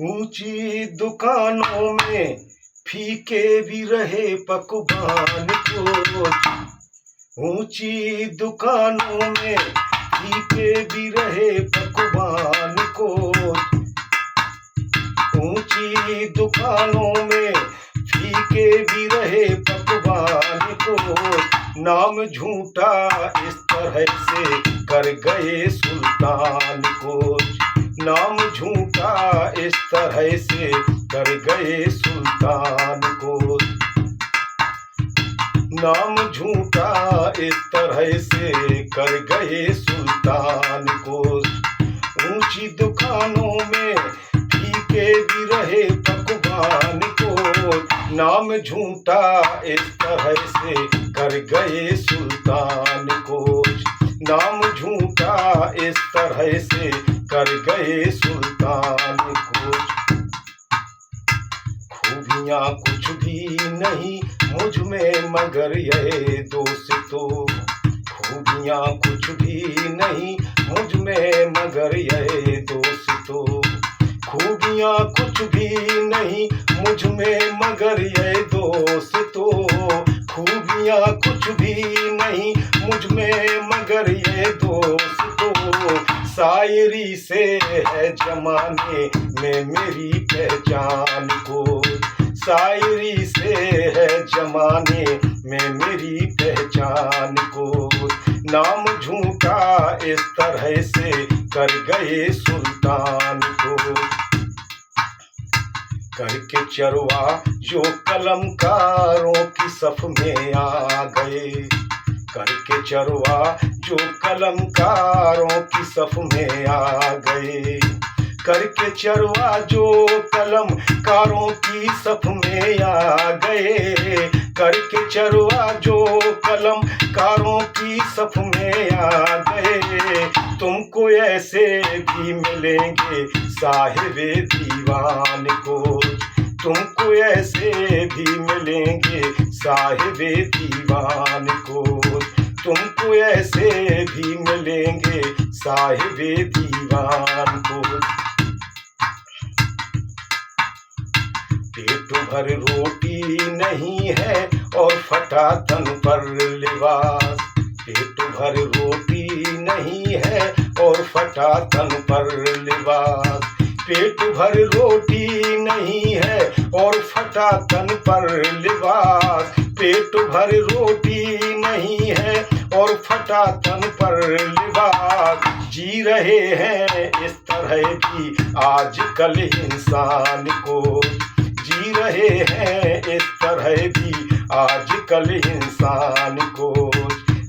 ऊंची दुकानों में फीके भी रहे पकवान को। ऊंची दुकानों में फीके भी रहे पकवान को। ऊंची दुकानों में फीके भी रहे पकवान को। नाम झूठा इस तरह से कर गए सुल्तान को। नाम झूठा इस तरह से कर गए सुल्तान को। नाम झूठा इस तरह से कर गए सुल्तान को। ऊंची दुकानों में फीके भी रहे पकवान को। नाम झूठा इस तरह से कर गए सुल्तान को। नाम झूठा इस तरह से कर गए सुल्तान को। खूबियां कुछ भी नहीं मुझ में मगर ये दोस्तों। खूबियां कुछ भी नहीं मुझ में मगर ये दोस्तों। खूबियां कुछ भी नहीं मुझ में मगर ये दोस्तों। खूबियां कुछ भी नहीं मुझ में मगर ये दोस्तों। शायरी से है जमाने में मेरी पहचान को। शायरी से है जमाने में मेरी पहचान को। नाम झूठा इस तरह से कर गए सुल्तान को। करके चरवा जो कलमकारों की सफ में आ गए। करके चरवा जो कलमकारों की सफ में आ गए। करके चरवा जो कलमकारों की सफ में आ गए। करके चरवा जो कलमकारों की सफ में आ गए। तुमको ऐसे भी मिलेंगे साहिबे दीवान को। तुमको ऐसे भी मिलेंगे साहिबे दीवान को। तुमको ऐसे भी मिलेंगे साहिबे दीवान को। पेट भर रोटी नहीं है और फटा तन पर लिबास। पेट भर रोटी नहीं है और फटा तन पर लिबास। पेट भर रोटी नहीं है और फटा तन पर लिबास। पेट भर रोटी नहीं है और फटा तन पर लिबास। जी रहे हैं इस तरह भी आजकल इंसान को। जी रहे हैं इस तरह भी आजकल इंसान को।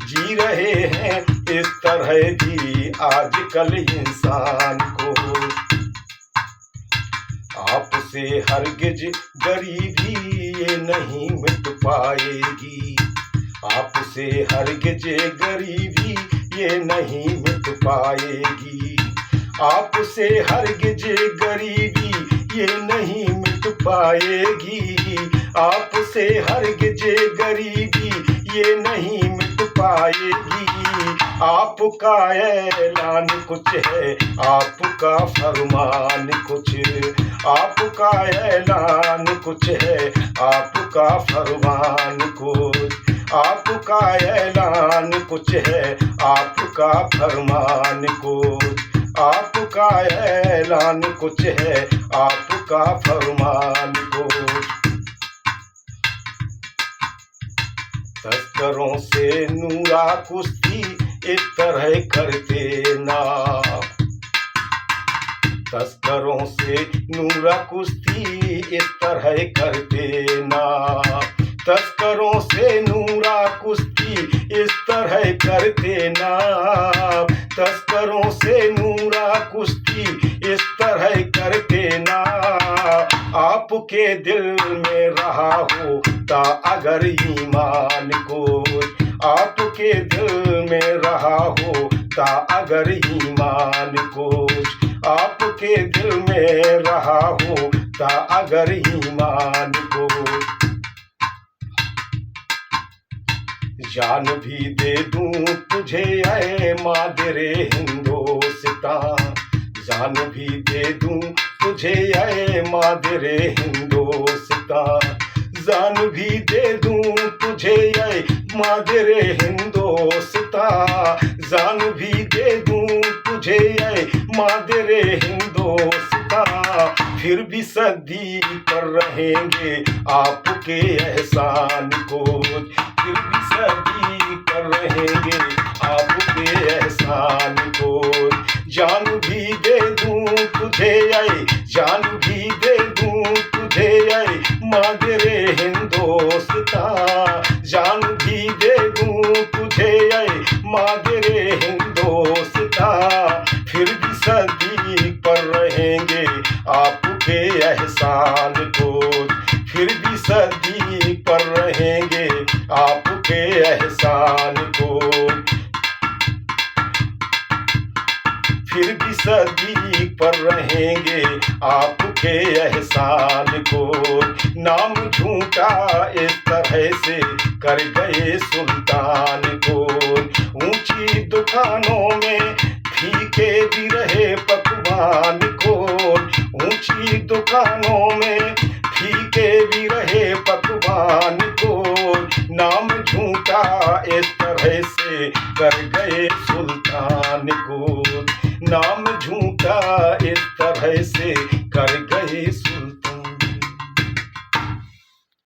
जी रहे हैं इस तरह भी आजकल इंसान को। आपसे हरगिज गरीबी ये नहीं मिट पाएगी। आपसे हरगिज गरीबी ये नहीं मिट पाएगी। आपसे हरगिज गरीबी ये नहीं मिट पाएगी। आपसे हरगिज गरीबी ये नहीं मिट पाएगी। आपका ऐलान कुछ है आपका फरमान कुछ। आपका ऐलान कुछ है आपका फरमान कुछ। आपका ऐलान कुछ है आपका फरमान कुछ। आपका ऐलान कुछ है आपका फरमान कुछ। तस्करों से नूरा कुश्ती इस तरह करते ना। तस्करों से नूरा कुश्ती इस तरह करते ना। तस्करों से नूरा कुश्ती इस तरह करते ना। तस्करों से नूरा कुश्ती इस तरह करते ना। आपके दिल में रहा हो ता अगर ईमान को। आपके दिल में रहा हो ता अगर ईमान को। आपके दिल में रहा हो ता अगर ईमान को। जान भी दे दूं तुझे ऐ मादरे हिंदुस्तान। जान भी दे दूं तुझे ऐ मादरे हिंदोस्तान, जान भी दे दूं तुझे ऐ मादरे हिंदोस्तान, जान भी दे दूं तुझे ऐ मादरे हिंदोस्तान, फिर भी सदी पर रहेंगे आपके एहसान को, फिर भी सदी पर रहेंगे आपके एहसान को, जान भी दे दूं तुझे ऐ, जान भी दे दूं तुझे ऐ मादरे हिंदोस्तान, जान भी दे दूं तुझे ऐ मादरे हिंदोस्तान, फिर भी सदी पर रहेंगे आपके एहसान को, फिर भी सदी पर रहेंगे आपके एहसान को, फिर भी सदी पर रहेंगे आपके एहसान को, नाम झूठा इस तरह से कर गए सुल्तान को, ऊंची दुकानों में फीके भी रहे पकवान को, ऊंची दुकानों में फीके भी रहे पकवान को, नाम झूठा इस तरह से कर गए सुल्तान को, नाम झूठा इस तरह से कर गए